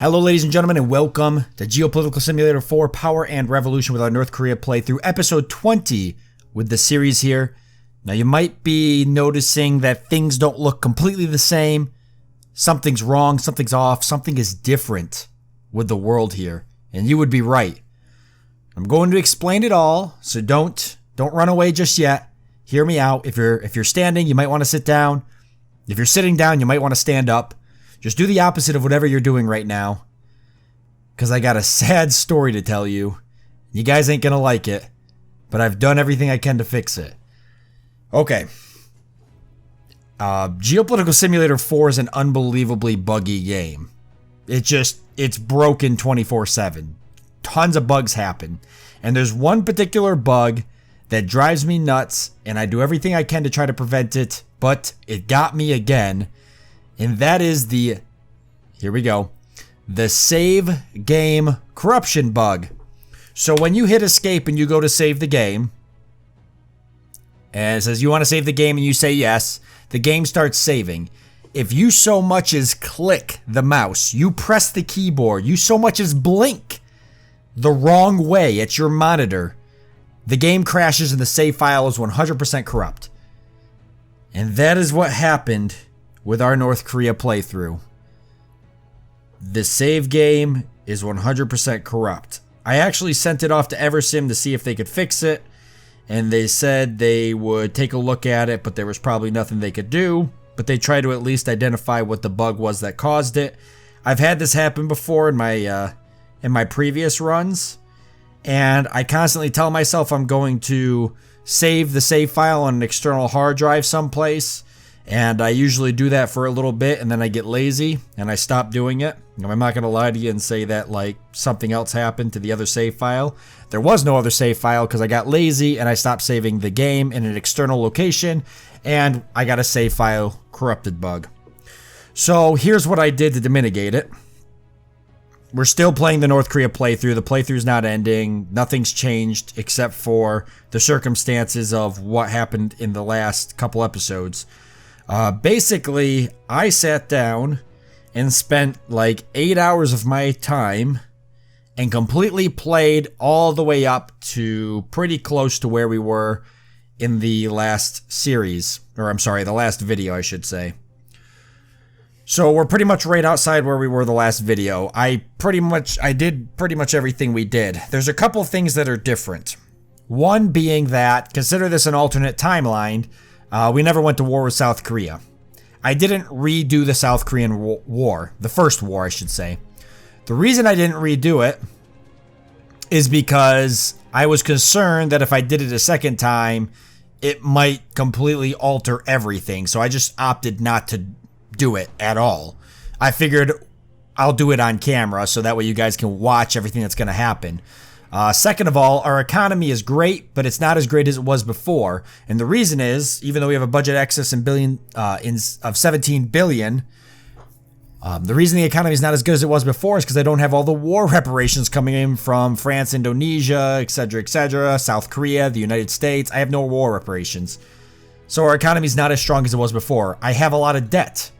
Hello ladies and gentlemen, and welcome to Geopolitical Simulator 4 Power and Revolution with our North Korea playthrough, episode 20 with the series here. Now you might be noticing that things don't look completely the same. Something's wrong, something's off, something is different with the world here. And you would be right. I'm going to explain it all, so don't run away just yet. Hear me out. If you're standing, you might want to sit down. If you're sitting down, you might want to stand up. Just do the opposite of whatever you're doing right now. Because I got a sad story to tell you. You guys ain't gonna like it. But I've done everything I can to fix it. Okay. Geopolitical Simulator 4 is an unbelievably buggy game. It's broken 24/7. Tons of bugs happen. And there's one particular bug that drives me nuts. And I do everything I can to try to prevent it. But it got me again. And that is the save game corruption bug. So when you hit escape and you go to save the game, and it says you want to save the game and you say yes, the game starts saving. If you so much as click the mouse, you press the keyboard, you so much as blink the wrong way at your monitor, the game crashes and the save file is 100% corrupt. And that is what happened with our North Korea playthrough. The save game is 100% corrupt. I actually sent it off to Eversim to see if they could fix it, and they said they would take a look at it, but there was probably nothing they could do. But they tried to at least identify what the bug was that caused it. I've had this happen before in my previous runs, and I constantly tell myself I'm going to save the save file on an external hard drive someplace. And I usually do that for a little bit, and then I get lazy, and I stop doing it. I'm not going to lie to you and say that, like, something else happened to the other save file. There was no other save file because I got lazy, and I stopped saving the game in an external location, and I got a save file corrupted bug. So here's what I did to mitigate it. We're still playing the North Korea playthrough. The playthrough's not ending. Nothing's changed except for the circumstances of what happened in the last couple episodes. Basically, I sat down and spent like 8 hours of my time and completely played all the way up to pretty close to where we were in the last series. Or I'm sorry, the last video, I should say. So we're pretty much right outside where we were the last video. I did pretty much everything we did. There's a couple things that are different. One being that, consider this an alternate timeline, we never went to war with South Korea. I didn't redo the South Korean war. The first war, I should say. The reason I didn't redo it is because I was concerned that if I did it a second time, it might completely alter everything. So I just opted not to do it at all. I figured I'll do it on camera so that way you guys can watch everything that's going to happen. Second of all, our economy is great, but it's not as great as it was before. And the reason is, even though we have a budget excess of 17 billion, the reason the economy is not as good as it was before is because I don't have all the war reparations coming in from France, Indonesia, etc., South Korea, the United States. I have no war reparations. So our economy is not as strong as it was before. I have a lot of debt,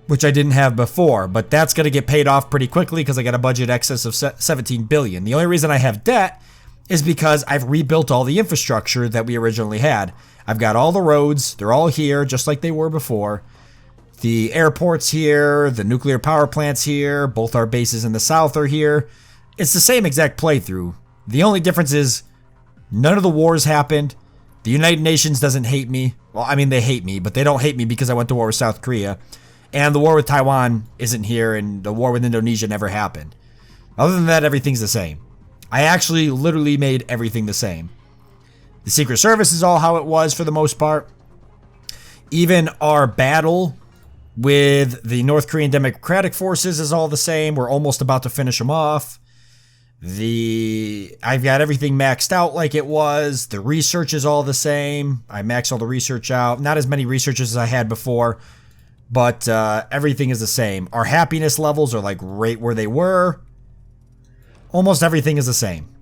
which I didn't have before, but that's going to get paid off pretty quickly because I got a budget excess of 17 billion. The only reason I have debt is because I've rebuilt all the infrastructure that we originally had. I've got all the roads. They're all here, just like they were before. The airport's here. The nuclear power plant's here. Both our bases in the south are here. It's the same exact playthrough. The only difference is none of the wars happened. The United Nations doesn't hate me. Well, I mean, they hate me, but they don't hate me because I went to war with South Korea. And the war with Taiwan isn't here, and the war with Indonesia never happened. Other than that, everything's the same. I actually literally made everything the same. The Secret Service is all how it was for the most part. Even our battle with the North Korean Democratic Forces is all the same. We're almost about to finish them off. I've got everything maxed out like it was. The research is all the same. I maxed all the research out. Not as many researchers as I had before. But everything is the same. Our happiness levels are like right where they were. Almost everything is the same.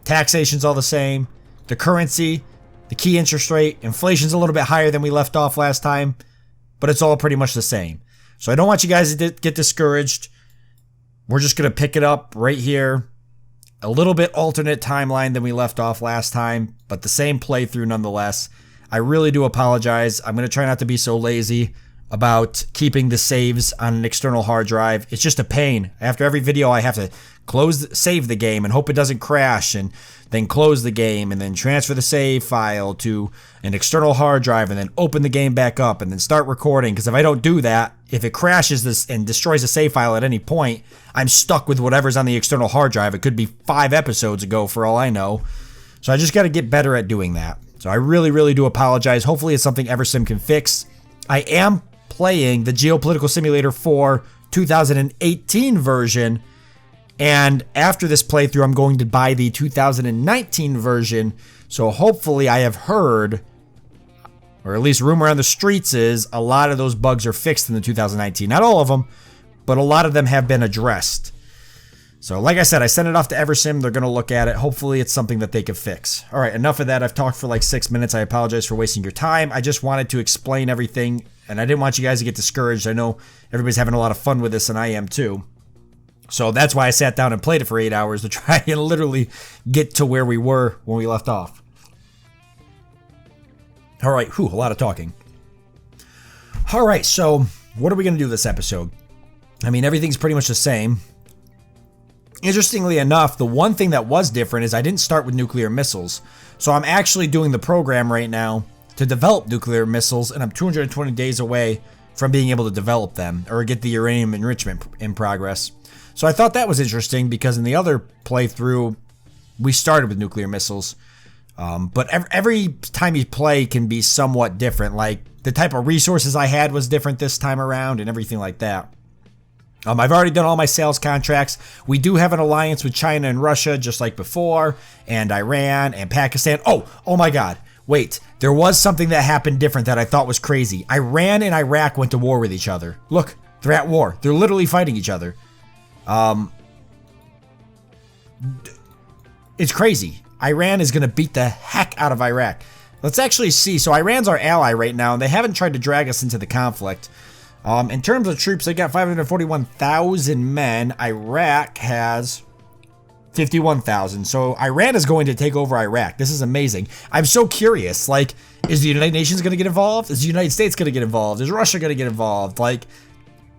Taxation's all the same. The currency, the key interest rate, inflation's a little bit higher than we left off last time. But it's all pretty much the same. So I don't want you guys to get discouraged. We're just going to pick it up right here. A little bit alternate timeline than we left off last time, but the same playthrough nonetheless. I really do apologize. I'm going to try not to be so lazy about keeping the saves on an external hard drive. It's just a pain. After every video, I have to save the game and hope it doesn't crash, and then close the game, and then transfer the save file to an external hard drive, and then open the game back up, and then start recording. Because if I don't do that, if it crashes this and destroys the save file at any point, I'm stuck with whatever's on the external hard drive. It could be 5 episodes ago for all I know. So I just got to get better at doing that. So I really, really do apologize. Hopefully it's something Eversim can fix. I am playing the Geopolitical Simulator 4 2018 version, and after this playthrough I'm going to buy the 2019 version. So hopefully I have heard, or at least rumor on the streets is, a lot of those bugs are fixed in the 2019. Not all of them, but a lot of them have been addressed. So like I said, I sent it off to Eversim. They're going to look at it. Hopefully it's something that they can fix. All right, enough of that. I've talked for like 6 minutes. I apologize for wasting your time. I just wanted to explain everything, and I didn't want you guys to get discouraged. I know everybody's having a lot of fun with this, and I am too. So that's why I sat down and played it for 8 hours, to try and literally get to where we were when we left off. All right, a lot of talking. All right, so what are we going to do this episode? I mean, everything's pretty much the same. Interestingly enough, the one thing that was different is I didn't start with nuclear missiles. So I'm actually doing the program right now to develop nuclear missiles, and I'm 220 days away from being able to develop them or get the uranium enrichment in progress. So I thought that was interesting because in the other playthrough, we started with nuclear missiles. But every time you play can be somewhat different. Like the type of resources I had was different this time around and everything like that. I've already done all my sales contracts. We do have an alliance with China and Russia, just like before, and Iran and Pakistan. Oh my God. Wait, there was something that happened different that I thought was crazy. Iran and Iraq went to war with each other. Look, they're at war. They're literally fighting each other. It's crazy. Iran is going to beat the heck out of Iraq. Let's actually see. So Iran's our ally right now, and they haven't tried to drag us into the conflict. In terms of troops, they got 541,000 men. Iraq has 51,000. So Iran is going to take over Iraq. This is amazing. I'm so curious. Like, is the United Nations going to get involved? Is the United States going to get involved? Is Russia going to get involved? Like,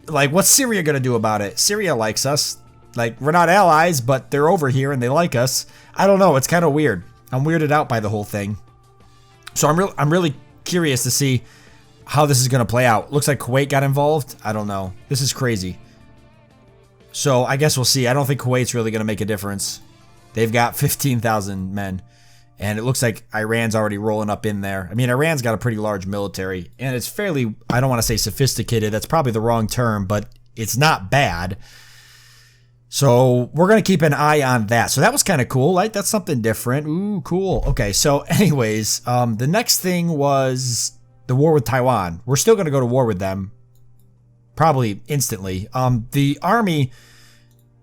what's Syria going to do about it? Syria likes us. Like, we're not allies, but they're over here and they like us. I don't know. It's kind of weird. I'm weirded out by the whole thing. So I'm really curious to see how this is going to play out. Looks like Kuwait got involved. I don't know. This is crazy. So I guess we'll see. I don't think Kuwait's really going to make a difference. They've got 15,000 men. And it looks like Iran's already rolling up in there. I mean, Iran's got a pretty large military. And it's fairly, I don't want to say sophisticated. That's probably the wrong term. But it's not bad. So we're going to keep an eye on that. So that was kind of cool. Like, that's something different. Ooh, cool. Okay, so anyways, the next thing was the war with Taiwan. We're still going to go to war with them. Probably instantly. The army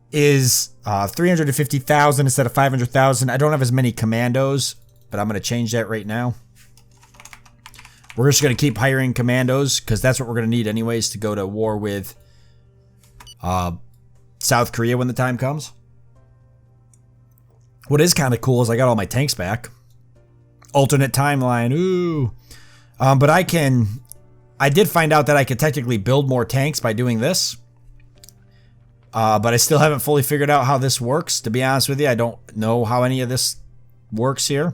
is 350,000 instead of 500,000. I don't have as many commandos, but I'm going to change that right now. We're just going to keep hiring commandos because that's what we're going to need anyways to go to war with South Korea when the time comes. What is kind of cool is I got all my tanks back. Alternate timeline. Ooh. But I did find out that I could technically build more tanks by doing this. But I still haven't fully figured out how this works. To be honest with you, I don't know how any of this works here.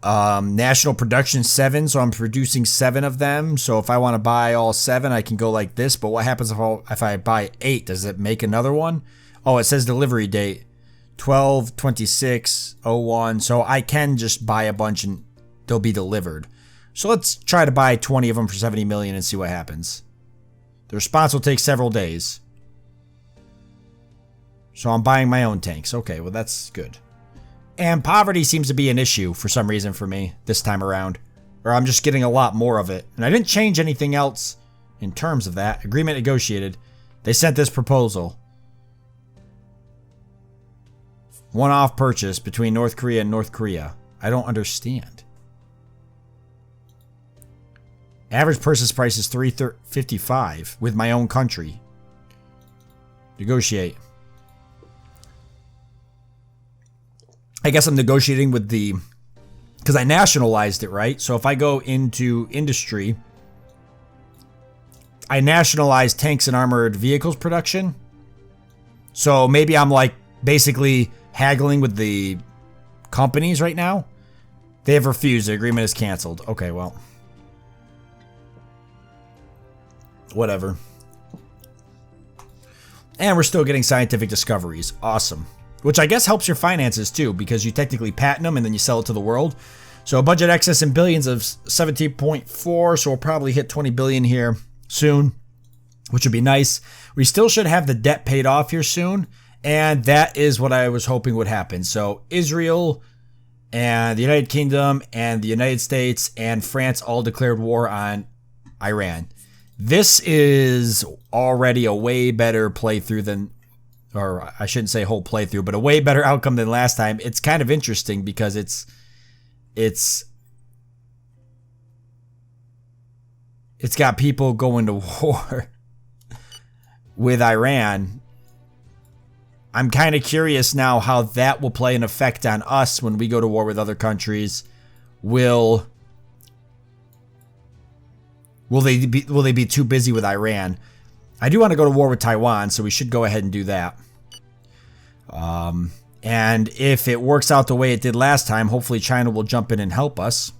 National production 7, so I'm producing 7 of them. So if I want to buy all 7, I can go like this. But what happens if I buy 8? Does it make another one? Oh, it says delivery date 12/26/01. So I can just buy a bunch and they'll be delivered. So let's try to buy 20 of them for 70 million and see what happens. The response will take several days. So I'm buying my own tanks. Okay, well that's good. And poverty seems to be an issue for some reason for me this time around. Or I'm just getting a lot more of it. And I didn't change anything else in terms of that. Agreement negotiated. They sent this proposal. One-off purchase between North Korea and North Korea. I don't understand. Average purchase price is $355 with my own country. Negotiate. I guess I'm negotiating with the... Because I nationalized it, right? So if I go into industry, I nationalized tanks and armored vehicles production. So maybe I'm like basically haggling with the companies right now. They have refused. The agreement is canceled. Okay, well. Whatever. And we're still getting scientific discoveries. Awesome. Which I guess helps your finances too, because you technically patent them and then you sell it to the world. So a budget excess in billions of 17.4, so we'll probably hit 20 billion here soon, which would be nice. We still should have the debt paid off here soon, and that is what I was hoping would happen. So Israel and the United Kingdom and the United States and France all declared war on Iran. This is already a way better playthrough than... or I shouldn't say whole playthrough, but a way better outcome than last time. It's kind of interesting because it's got people going to war with Iran. I'm kind of curious now how that will play an effect on us when we go to war with other countries. Will they be too busy with Iran? I do want to go to war with Taiwan, so we should go ahead and do that. And if it works out the way it did last time, hopefully China will jump in and help us.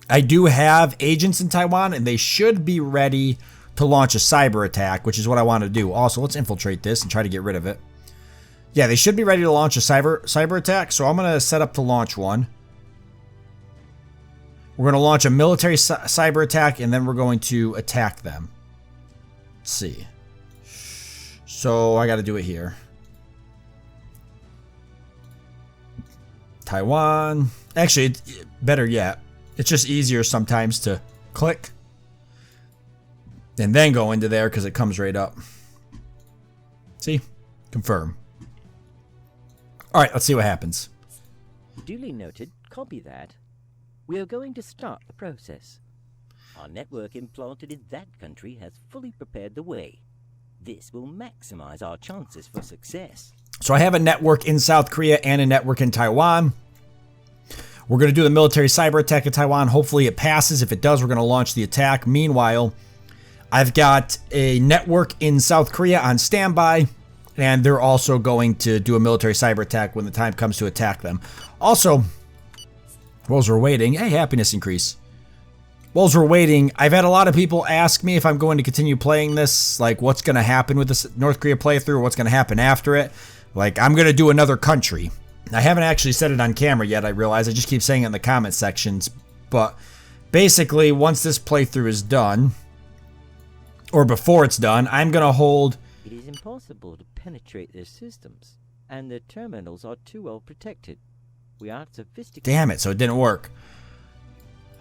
I do have agents in Taiwan, and they should be ready to launch a cyber attack, which is what I want to do. Also, let's infiltrate this and try to get rid of it. Yeah, they should be ready to launch a cyber attack, so I'm going to set up to launch one. We're going to launch a military cyber attack, and then we're going to attack them. Let's see. So I got to do it here. Taiwan. Actually, better yet, it's just easier sometimes to click and then go into there because it comes right up. See? Confirm. All right, let's see what happens. Duly noted. Copy that. We are going to start the process. Our network implanted in that country has fully prepared the way. This will maximize our chances for success. So I have a network in South Korea and a network in Taiwan. We're going to do the military cyber attack in Taiwan. Hopefully it passes. If it does, we're going to launch the attack. Meanwhile, I've got a network in South Korea on standby, and they're also going to do a military cyber attack when the time comes to attack them. Also, while we're waiting, hey, happiness increase. While we're waiting, I've had a lot of people ask me if I'm going to continue playing this, like what's going to happen with this North Korea playthrough, or what's going to happen after it. Like, I'm going to do another country. I haven't actually said it on camera yet, I realize. I just keep saying it in the comment sections. But basically, once this playthrough is done, or before it's done, I'm going to hold... It is impossible to penetrate their systems, and their terminals are too well protected. We are sophisticated. Damn it, so it didn't work.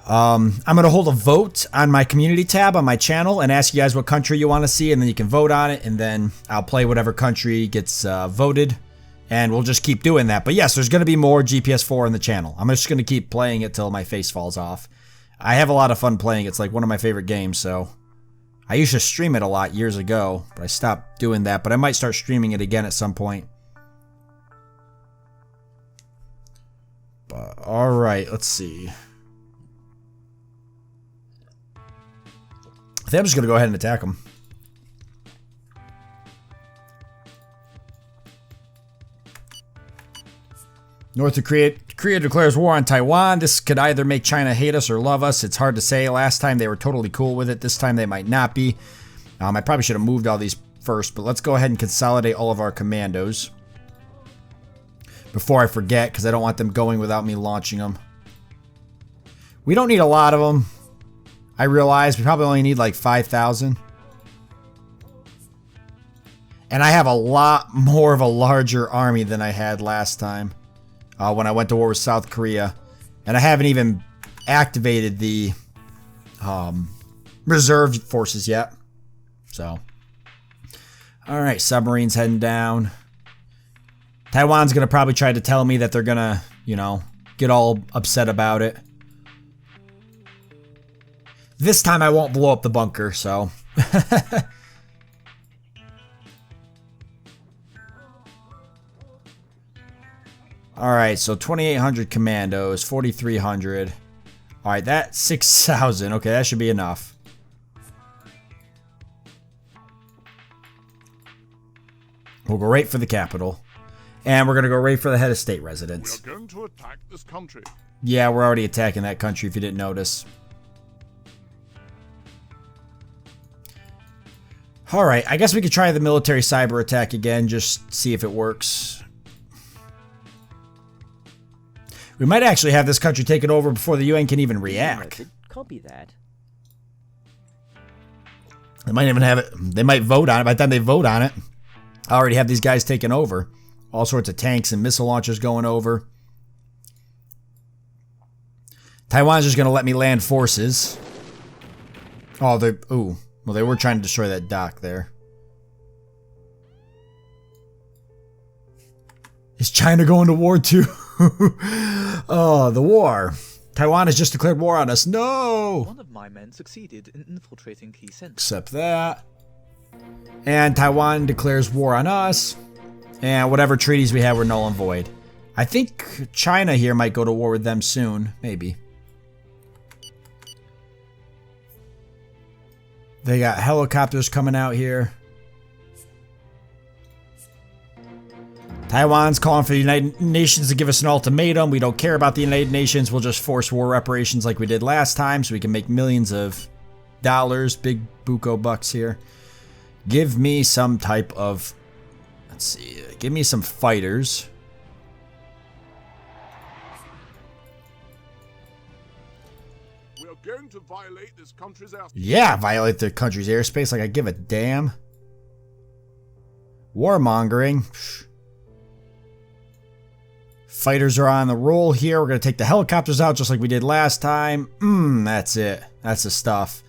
I'm going to hold a vote on my community tab on my channel and ask you guys what country you want to see, and then you can vote on it, and then I'll play whatever country gets voted, and we'll just keep doing that. But yes, there's going to be more GPS 4 on the channel. I'm just going to keep playing it till my face falls off. I have a lot of fun playing. It's like one of my favorite games, so... I used to stream it a lot years ago, but I stopped doing that. But I might start streaming it again at some point. But, alright, let's see. I think I'm just going to go ahead and attack them. North Korea declares war on Taiwan. This could either make China hate us or love us. It's hard to say. Last time they were totally cool with it. This time they might not be. I probably should have moved all these first, but let's go ahead and consolidate all of our commandos before I forget, because I don't want them going without me launching them. We don't need a lot of them. I realize we probably only need like 5,000. And I have a lot more of a larger army than I had last time. When I went to war with South Korea. And I haven't even activated the reserve forces yet. So. Alright, submarines heading down. Taiwan's going to probably try to tell me that they're going to, you know, get all upset about it. This time I won't blow up the bunker, so. Alright, so 2,800 commandos, 4,300. Alright, that's 6,000. Okay, that should be enough. We'll go right for the capital. And we're going to go right for the head of state residence. We are going to attack this country. Yeah, we're already attacking that country if you didn't notice. Alright, I guess we could try the military cyber attack again, just see if it works. We might actually have this country taken over before the UN can even react. Copy that. They might even have it, they might vote on it. By the time they vote on it, I already have these guys taken over. All sorts of tanks and missile launchers going over. Taiwan's just going to let me land forces. Oh, they're... Ooh. Well, they were trying to destroy that dock there. Is China going to war too? Oh, the war. Taiwan has just declared war on us. No! One of my men succeeded in infiltrating key centers. Except that. And Taiwan declares war on us. And whatever treaties we have were null and void. I think China here might go to war with them soon. Maybe. They got helicopters coming out here. Taiwan's calling for the United Nations to give us an ultimatum. We don't care about the United Nations. We'll just force war reparations like we did last time so we can make millions of dollars. Big buco bucks here. Give me some type of... Let's see. Give me some fighters. We are going to violate this country's airspace. Yeah, violate the country's airspace like I give a damn. Warmongering. Fighters are on the roll here. We're going to take the helicopters out just like we did last time. That's it. That's the stuff.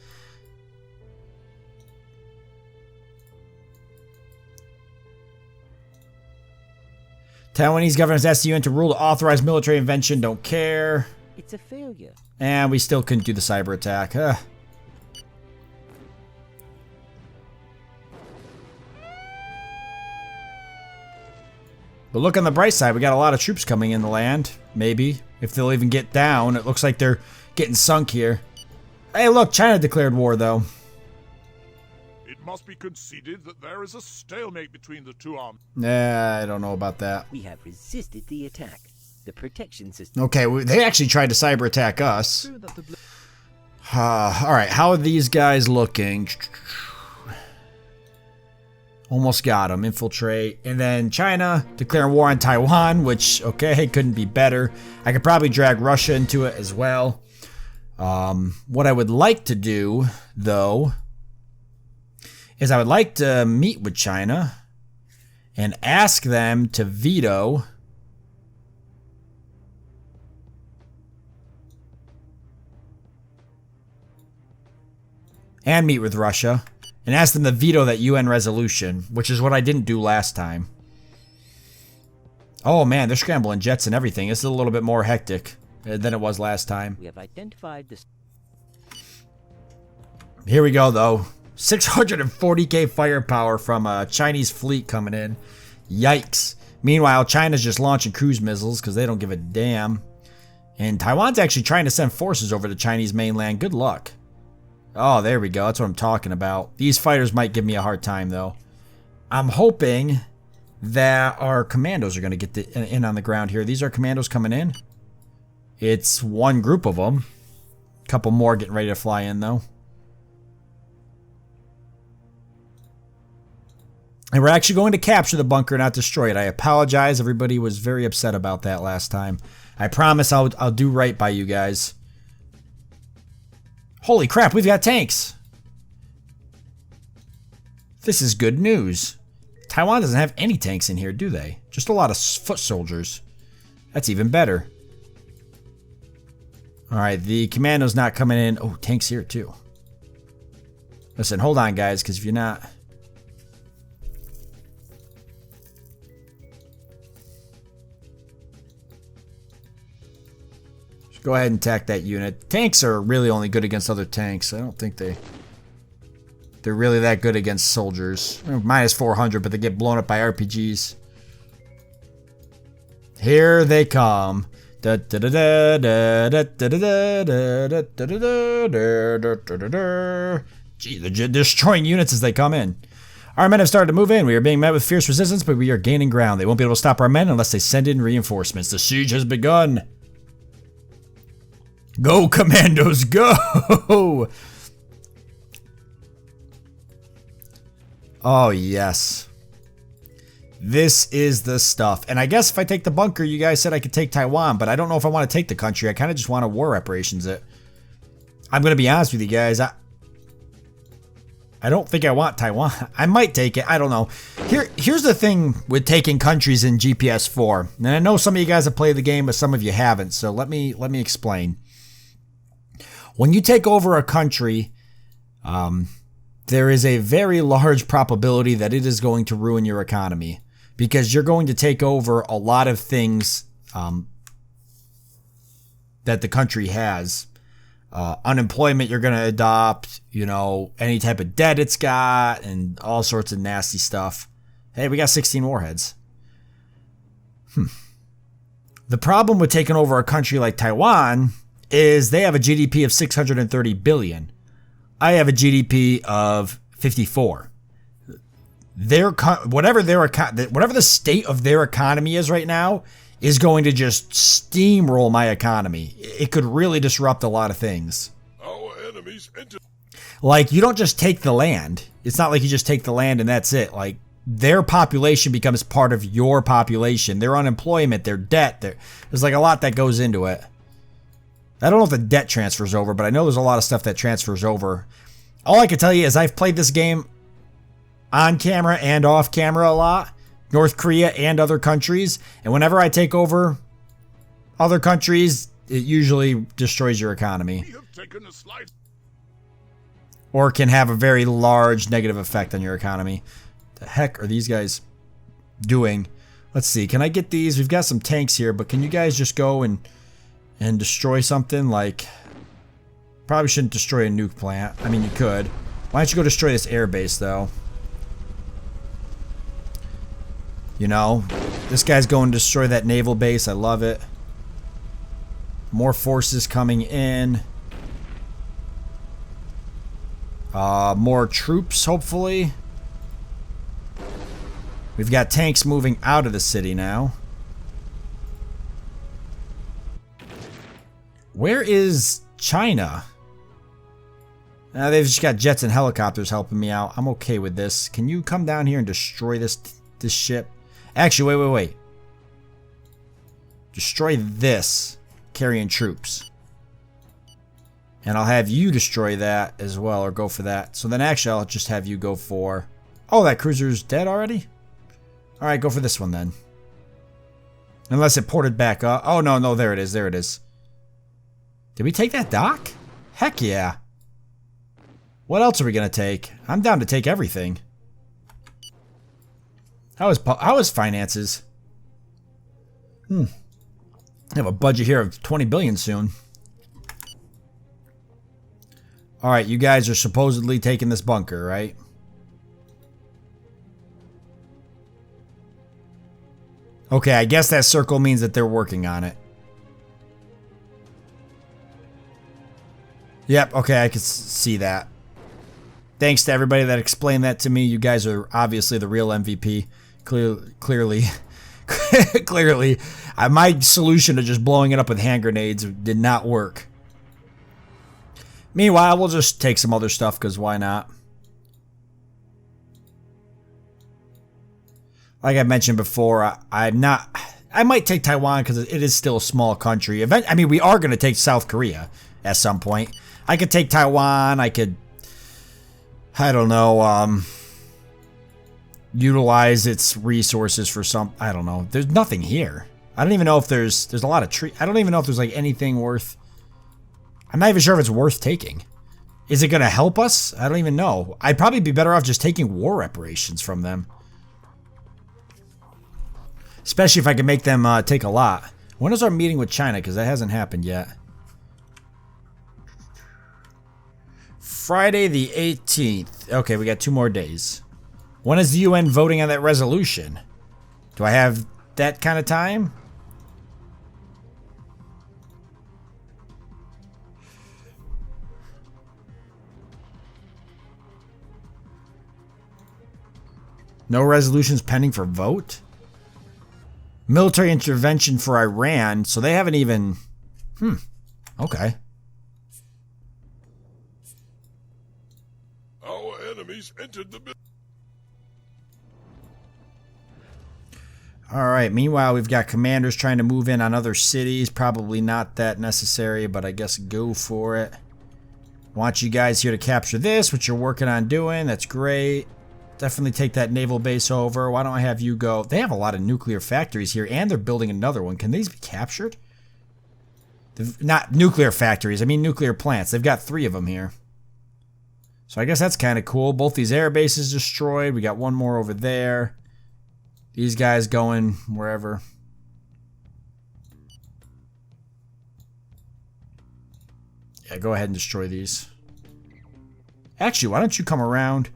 Taiwanese government has asked the UN to rule to authorize military invention. Don't care. It's a failure. And we still couldn't do the cyber attack. But look on the bright side, we got a lot of troops coming in the land. Maybe. If they'll even get down. It looks like they're getting sunk here. Hey, look, China declared war, though. It must be conceded that there is a stalemate between the two armies. Nah, I don't know about that. We have resisted the attack. The protection system... Okay, they actually tried to cyber attack us. Alright, how are these guys looking? Almost got them. Infiltrate. And then China declaring war on Taiwan, which, okay, couldn't be better. I could probably drag Russia into it as well. What I would like to do, though, is I would like to meet with China and ask them to veto and meet with Russia and ask them to veto that UN resolution, which is what I didn't do last time. Oh man, they're scrambling jets and everything. This is a little bit more hectic than it was last time. We have identified this. Here we go, though. 640k firepower from a Chinese fleet coming in. Yikes. Meanwhile, China's just launching cruise missiles because they don't give a damn. And Taiwan's actually trying to send forces over to Chinese mainland. Good luck. Oh, there we go. That's what I'm talking about. These fighters might give me a hard time, though. I'm hoping that our commandos are going to get in on the ground here. These are commandos coming in. It's one group of them. A couple more getting ready to fly in, though. And we're actually going to capture the bunker, not destroy it. I apologize. Everybody was very upset about that last time. I promise I'll do right by you guys. Holy crap, we've got tanks. This is good news. Taiwan doesn't have any tanks in here, do they? Just a lot of foot soldiers. That's even better. Alright, the commando's not coming in. Oh, tanks here too. Listen, hold on guys, because if you're not... Go ahead and attack that unit. Tanks are really only good against other tanks. I don't think they're really that good against soldiers. Minus 400, but they get blown up by RPGs. Here they come. Gee, they're destroying units as they come in. Our men have started to move in. We are being met with fierce resistance, but we are gaining ground. They won't be able to stop our men unless they send in reinforcements. The siege has begun. Go, commandos, go! Oh, yes. This is the stuff. And I guess if I take the bunker, you guys said I could take Taiwan, but I don't know if I want to take the country. I kind of just want to war reparations it. I'm going to be honest with you guys. I don't think I want Taiwan. I might take it. I don't know. Here's the thing with taking countries in GPS 4. And I know some of you guys have played the game, but some of you haven't. So let me explain. When you take over a country, there is a very large probability that it is going to ruin your economy because you're going to take over a lot of things that the country has. Unemployment you're going to adopt, you know, any type of debt it's got and all sorts of nasty stuff. Hey, we got 16 warheads. The problem with taking over a country like Taiwan is they have a GDP of 630 billion. I have a GDP of 54. Whatever the state of their economy is right now is going to just steamroll my economy. It could really disrupt a lot of things. Our enemies enter. Like, you don't just take the land. It's not like you just take the land and that's it. Like, their population becomes part of your population. Their unemployment, their debt. There's like a lot that goes into it. I don't know if the debt transfers over, but I know there's a lot of stuff that transfers over. All I can tell you is I've played this game on camera and off camera a lot. North Korea and other countries. And whenever I take over other countries, it usually destroys your economy. We have taken a slight. Or can have a very large negative effect on your economy. The heck are these guys doing? Let's see. Can I get these? We've got some tanks here, but can you guys just go and destroy something? Like, probably shouldn't destroy a nuke plant. I mean, you could. Why don't you go destroy this air base, though? You know, this guy's going to destroy that naval base. I love it. More forces coming in. More troops, hopefully. We've got tanks moving out of the city now. Where is China? They've just got jets and helicopters helping me out. I'm okay with this. Can you come down here and destroy this ship? Actually, wait. Destroy this, carrying troops. And I'll have you destroy that as well, or go for that. So then actually I'll just have you go for... Oh, that cruiser's dead already? Alright, go for this one then. Unless it ported back up. Oh, no, there it is. Did we take that dock? Heck yeah. What else are we going to take? I'm down to take everything. How is finances? I have a budget here of 20 billion soon. Alright, you guys are supposedly taking this bunker, right? Okay, I guess that circle means that they're working on it. Yep, okay, I can see that. Thanks to everybody that explained that to me. You guys are obviously the real MVP. Clearly. Clearly. My solution to just blowing it up with hand grenades did not work. Meanwhile, we'll just take some other stuff, because why not? Like I mentioned before, I might take Taiwan because it is still a small country. I mean, we are going to take South Korea at some point. I could take Taiwan. I could, I don't know, utilize its resources for some, I don't know. There's nothing here. I don't even know if there's a lot of tree. I don't even know if there's like anything worth. I'm not even sure if it's worth taking. Is it going to help us? I don't even know. I'd probably be better off just taking war reparations from them. Especially if I can make them take a lot. When is our meeting with China? Because that hasn't happened yet. Friday the 18th. Okay, we got 2 more days. When is the UN voting on that resolution? Do I have that kind of time? No resolutions pending for vote? Military intervention for Iran, so they haven't even... Okay. Our enemies entered the building. Alright, meanwhile we've got commanders trying to move in on other cities. Probably not that necessary, but I guess go for it. Want you guys here to capture this, which you're working on doing. That's great. Definitely take that naval base over. Why don't I have you go? They have a lot of nuclear factories here, and they're building another one. Can these be captured? Not nuclear factories, I mean nuclear plants. They've got 3 of them here. So I guess that's kind of cool. Both these air bases destroyed. We got one more over there. These guys going wherever. Yeah, go ahead and destroy these. Actually, why don't you come around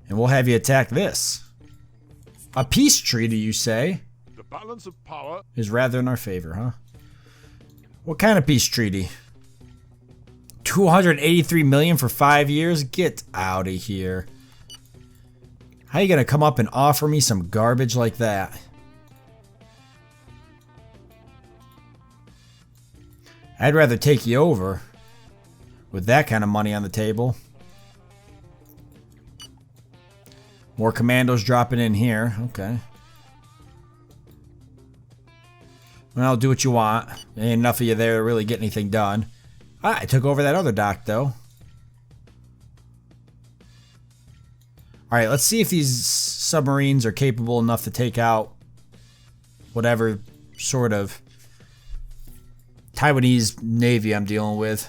and we'll have you attack this. A peace treaty, you say? The balance of power is rather in our favor, huh? What kind of peace treaty? 283 million for 5 years? Get out of here. How you gonna come up and offer me some garbage like that? I'd rather take you over with that kind of money on the table. More commandos dropping in here. Okay. Well, do what you want. There ain't enough of you there to really get anything done. Ah, I took over that other dock, though. Alright, let's see if these submarines are capable enough to take out whatever sort of Taiwanese navy I'm dealing with.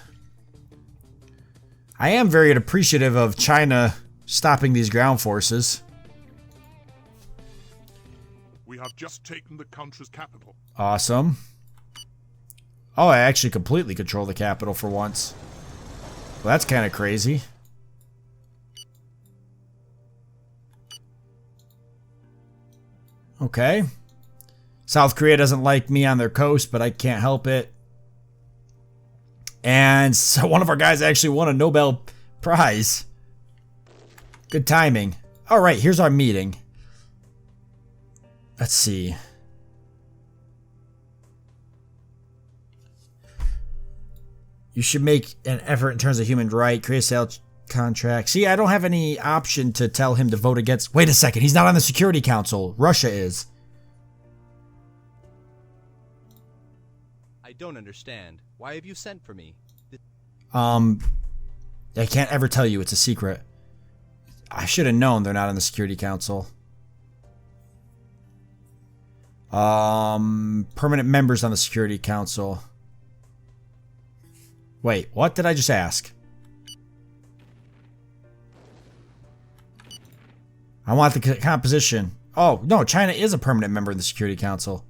I am very appreciative of China stopping these ground forces. We have just taken the country's capital. Awesome. Oh, I actually completely control the capital for once. Well, that's kind of crazy. Okay. South Korea doesn't like me on their coast, but I can't help it. And so one of our guys actually won a Nobel Prize. Good timing. All right, here's our meeting. Let's see. You should make an effort in terms of human rights, create a sales contract. See, I don't have any option to tell him to vote against. Wait a second, he's not on the Security Council. Russia is. I don't understand. Why have you sent for me? I can't ever tell you. It's a secret. I should have known they're not on the Security Council. Permanent members on the Security Council. Wait, what did I just ask? I want the composition. Oh, no, China is a permanent member of the Security Council.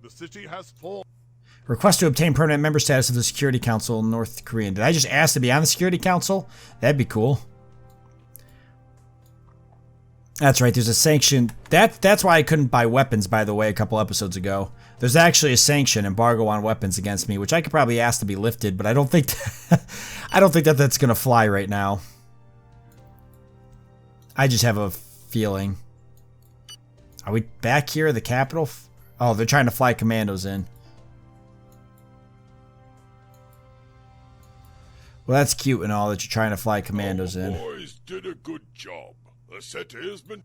The city has fallen. Request to obtain permanent member status of the Security Council, North Korean. Did I just ask to be on the Security Council? That'd be cool. That's right, there's a sanction. That's why I couldn't buy weapons, by the way, a couple episodes ago. There's actually a sanction, embargo on weapons against me, which I could probably ask to be lifted, but I don't think I don't think that that's gonna fly right now. I just have a feeling. Are we back here at the capital? Oh, they're trying to fly commandos in. Well, that's cute and all that you're trying to fly commandos in. Boys did a good job. The city has been.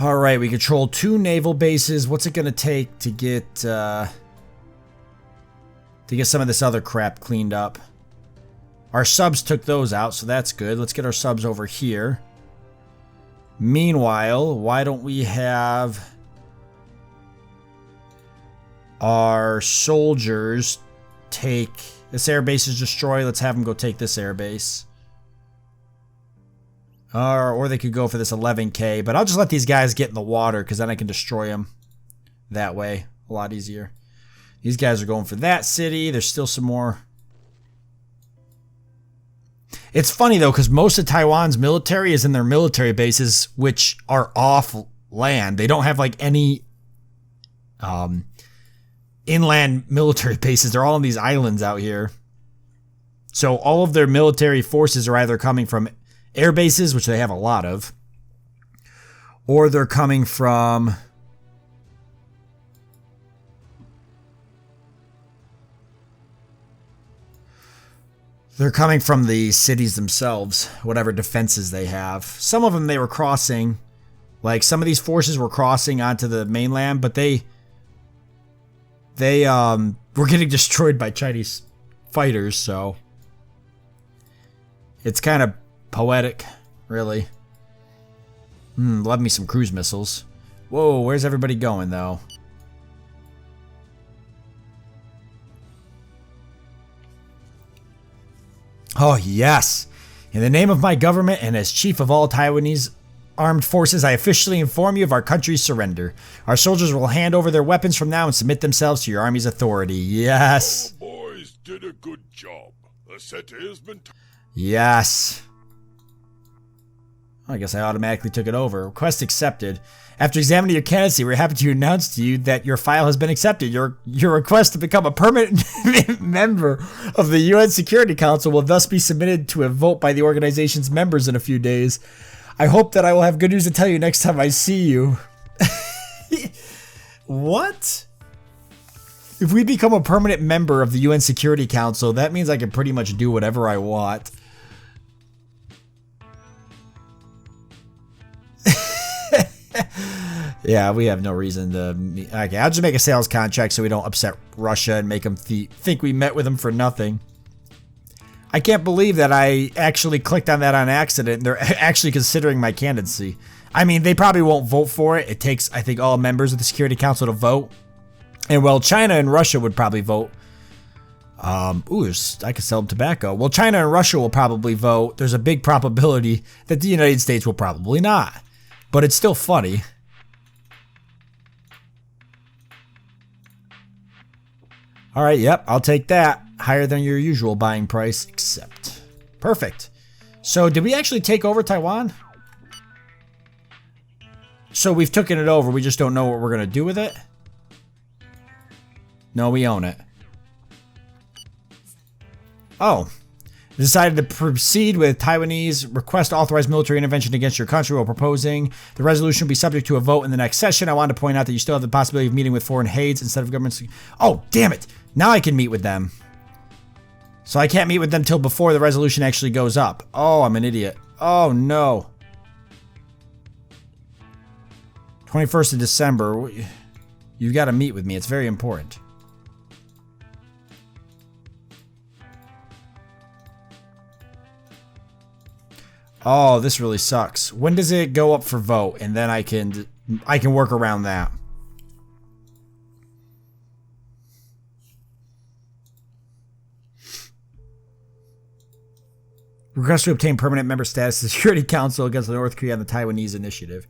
Alright, we control 2 naval bases. What's it gonna take to get some of this other crap cleaned up? Our subs took those out, so that's good. Let's get our subs over here. Meanwhile, why don't we have our soldiers take... This airbase is destroyed. Let's have them go take this airbase. Or they could go for this 11K. But I'll just let these guys get in the water, because then I can destroy them that way. A lot easier. These guys are going for that city. There's still some more. It's funny, though, because most of Taiwan's military is in their military bases, which are off land. They don't have, like, any inland military bases. They're all on these islands out here. So all of their military forces are either coming from air bases, which they have a lot of, or they're coming from... They're coming from the cities themselves, whatever defenses they have. Some of them they were crossing, like some of these forces were crossing onto the mainland, but they were getting destroyed by Chinese fighters, so it's kind of poetic, really. Love me some cruise missiles. Whoa, where's everybody going, though? Oh, yes. In the name of my government and as chief of all Taiwanese armed forces, I officially inform you of our country's surrender. Our soldiers will hand over their weapons from now and submit themselves to your army's authority. Yes. The boys did a good job. The city has been... Yes. I guess I automatically took it over. Request accepted. After examining your candidacy, we're happy to announce to you that your file has been accepted. Your request to become a permanent member of the UN Security Council will thus be submitted to a vote by the organization's members in a few days. I hope that I will have good news to tell you next time I see you. What? If we become a permanent member of the UN Security Council, that means I can pretty much do whatever I want. Yeah, we have no reason to... Okay, I'll just make a sales contract so we don't upset Russia and make them think we met with them for nothing. I can't believe that I actually clicked on that on accident. They're actually considering my candidacy. I mean, they probably won't vote for it. It takes, I think, all members of the Security Council to vote. And, well, China and Russia would probably vote. I could sell them tobacco. Well, China and Russia will probably vote. There's a big probability that the United States will probably not. But it's still funny. All right, yep, I'll take that. Higher than your usual buying price, accept. Perfect. So, did we actually take over Taiwan? So, we've taken it over. We just don't know what we're going to do with it? No, we own it. Oh. Decided to proceed with Taiwanese request to authorize military intervention against your country while proposing. The resolution will be subject to a vote in the next session. I wanted to point out that you still have the possibility of meeting with foreign aides instead of governments. Oh, damn it. Now I can meet with them. So I can't meet with them till before the resolution actually goes up. Oh, I'm an idiot. Oh, no. 21st of December. You've got to meet with me. It's very important. Oh, this really sucks. When does it go up for vote? And then I can work around that. Request to obtain permanent member status of the Security Council against the North Korea on the Taiwanese initiative.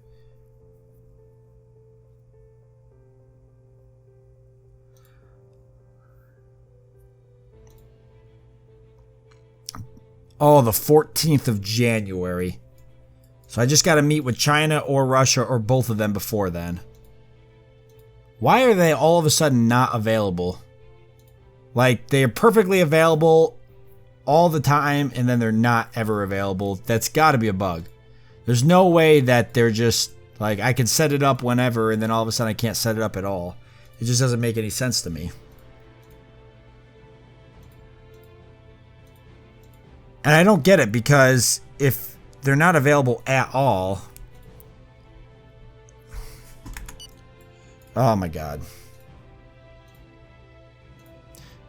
Oh, the 14th of January. So I just got to meet with China or Russia or both of them before then. Why are they all of a sudden not available? Like, they are perfectly available all the time, and then they're not ever available. That's got to be a bug. There's no way that they're just, like, I can set it up whenever, and then all of a sudden I can't set it up at all. It just doesn't make any sense to me. And I don't get it, because if they're not available at all... Oh my god.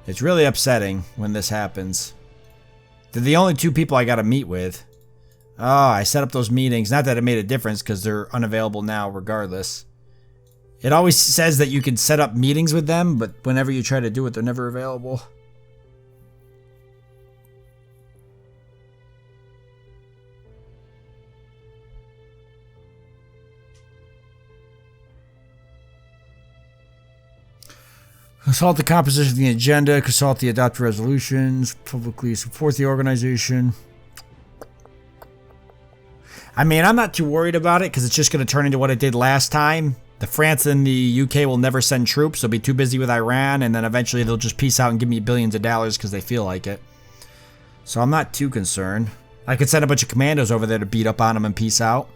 It's really upsetting when this happens. They're the only two people I gotta meet with. Oh, I set up those meetings. Not that it made a difference, because they're unavailable now regardless. It always says that you can set up meetings with them, but whenever you try to do it, they're never available. Consult the composition of the agenda, consult the adopted resolutions, publicly support the organization. I mean, I'm not too worried about it because it's just going to turn into what it did last time. The France and the UK will never send troops. They'll be too busy with Iran, and then eventually they'll just peace out and give me billions of dollars because they feel like it. So I'm not too concerned. I could send a bunch of commandos over there to beat up on them and peace out.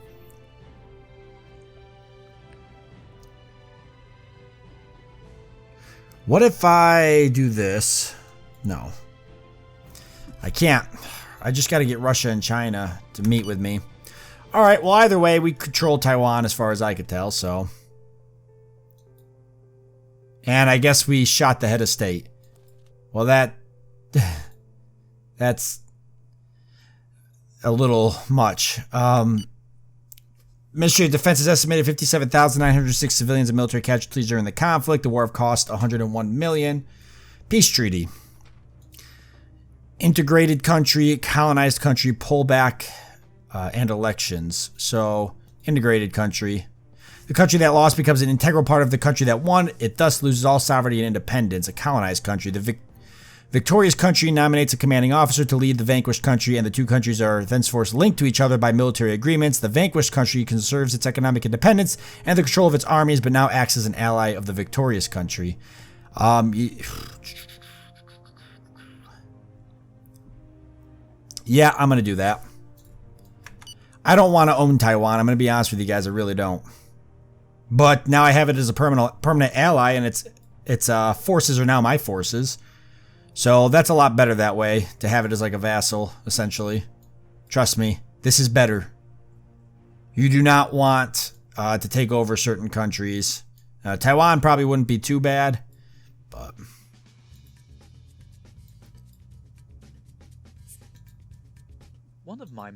What if I do this? No. I can't. I just got to get Russia and China to meet with me. Alright, well either way, we control Taiwan as far as I could tell, so. And I guess we shot the head of state. Well, that's a little much. Ministry of Defense has estimated 57,906 civilians and military casualties during the conflict. The war have cost 101 million. Peace treaty. Integrated country, colonized country, pullback, and elections. So, integrated country. The country that lost becomes an integral part of the country that won. It thus loses all sovereignty and independence. A colonized country. The victorious country nominates a commanding officer to lead the vanquished country, and the two countries are thenceforth linked to each other by military agreements. The vanquished country conserves its economic independence and the control of its armies, but now acts as an ally of the victorious country. Yeah, I'm going to do that. I don't want to own Taiwan. I'm going to be honest with you guys. I really don't. But now I have it as a permanent ally, and its forces are now my forces. So that's a lot better that way, to have it as like a vassal, essentially. Trust me, this is better. You do not want to take over certain countries. Taiwan probably wouldn't be too bad, but... One of my...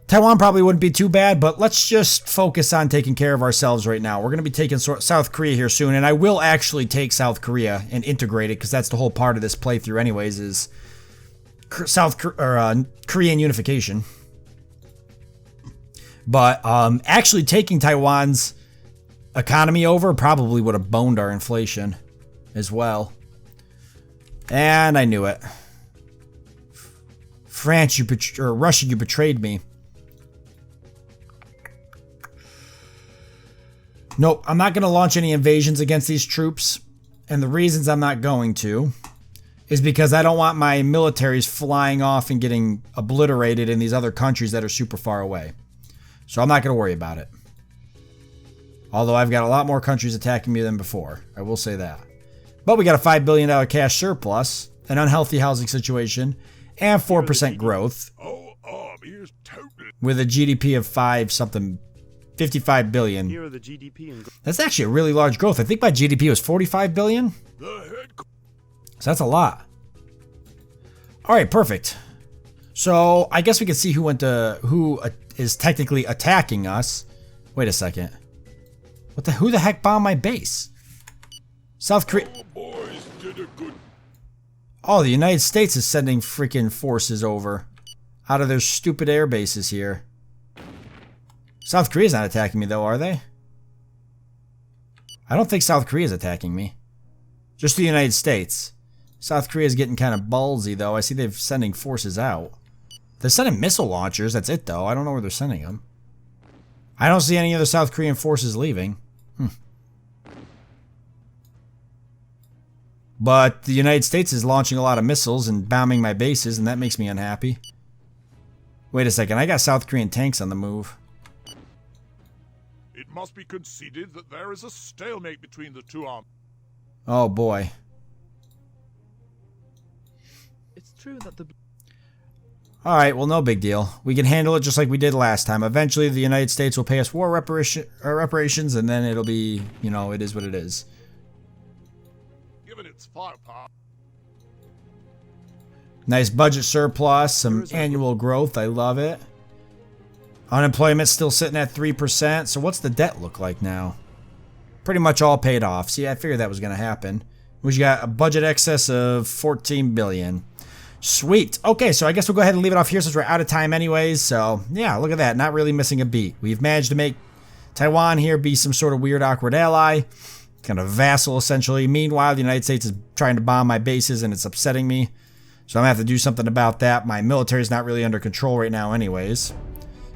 Taiwan probably wouldn't be too bad, but let's just focus on taking care of ourselves right now. We're going to be taking South Korea here soon, and I will actually take South Korea and integrate it, because that's the whole part of this playthrough anyways, is Korean unification. But actually taking Taiwan's economy over probably would have boned our inflation as well. And I knew it. France, Russia, you betrayed me. Nope, I'm not going to launch any invasions against these troops. And the reasons I'm not going to is because I don't want my militaries flying off and getting obliterated in these other countries that are super far away. So I'm not going to worry about it. Although I've got a lot more countries attacking me than before. I will say that. But we got a $5 billion cash surplus, an unhealthy housing situation, and 4% growth. With a GDP of 55 billion. Here are the GDP and That's actually a really large growth. I think my GDP was 45 billion. So that's a lot. All right, perfect. So I guess we can see who is technically attacking us. Wait a second. Who the heck bombed my base? South Korea. Oh, the United States is sending freaking forces over out of their stupid air bases here. South Korea's not attacking me though, are they? I don't think South Korea's attacking me. Just the United States. South Korea's getting kind of ballsy though. I see they're sending forces out. They're sending missile launchers, that's it though. I don't know where they're sending them. I don't see any other South Korean forces leaving. But the United States is launching a lot of missiles and bombing my bases, and that makes me unhappy. Wait a second, I got South Korean tanks on the move. It must be conceded that there is a stalemate between the two armies. Oh boy. It's true that the... Alright, well no big deal. We can handle it just like we did last time. Eventually the United States will pay us war reparations, and then it'll be, you know, it is what it is. Given its firepower. Nice budget surplus, some annual growth, I love it. Unemployment's still sitting at 3%, so what's the debt look like now? Pretty much all paid off. See, I figured that was going to happen. We got a budget excess of 14 billion. Sweet. Okay, so I guess we'll go ahead and leave it off here since we're out of time anyways. So, yeah, look at that. Not really missing a beat. We've managed to make Taiwan here be some sort of weird, awkward ally, kind of vassal essentially. Meanwhile, the United States is trying to bomb my bases and it's upsetting me. So I'm gonna have to do something about that. My military is not really under control right now anyways.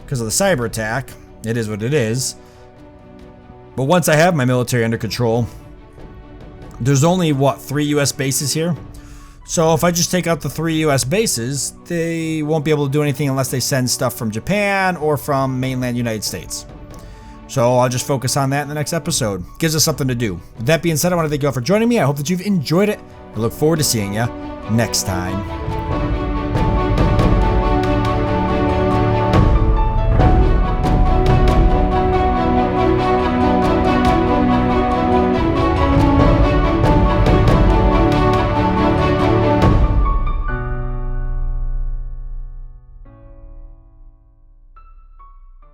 Because of the cyber attack. It is what it is. But once I have my military under control, there's only, what, 3 US bases here? So if I just take out the 3 US bases, they won't be able to do anything unless they send stuff from Japan or from mainland United States. So I'll just focus on that in the next episode. Gives us something to do. With that being said, I want to thank you all for joining me. I hope that you've enjoyed it. I look forward to seeing you next time.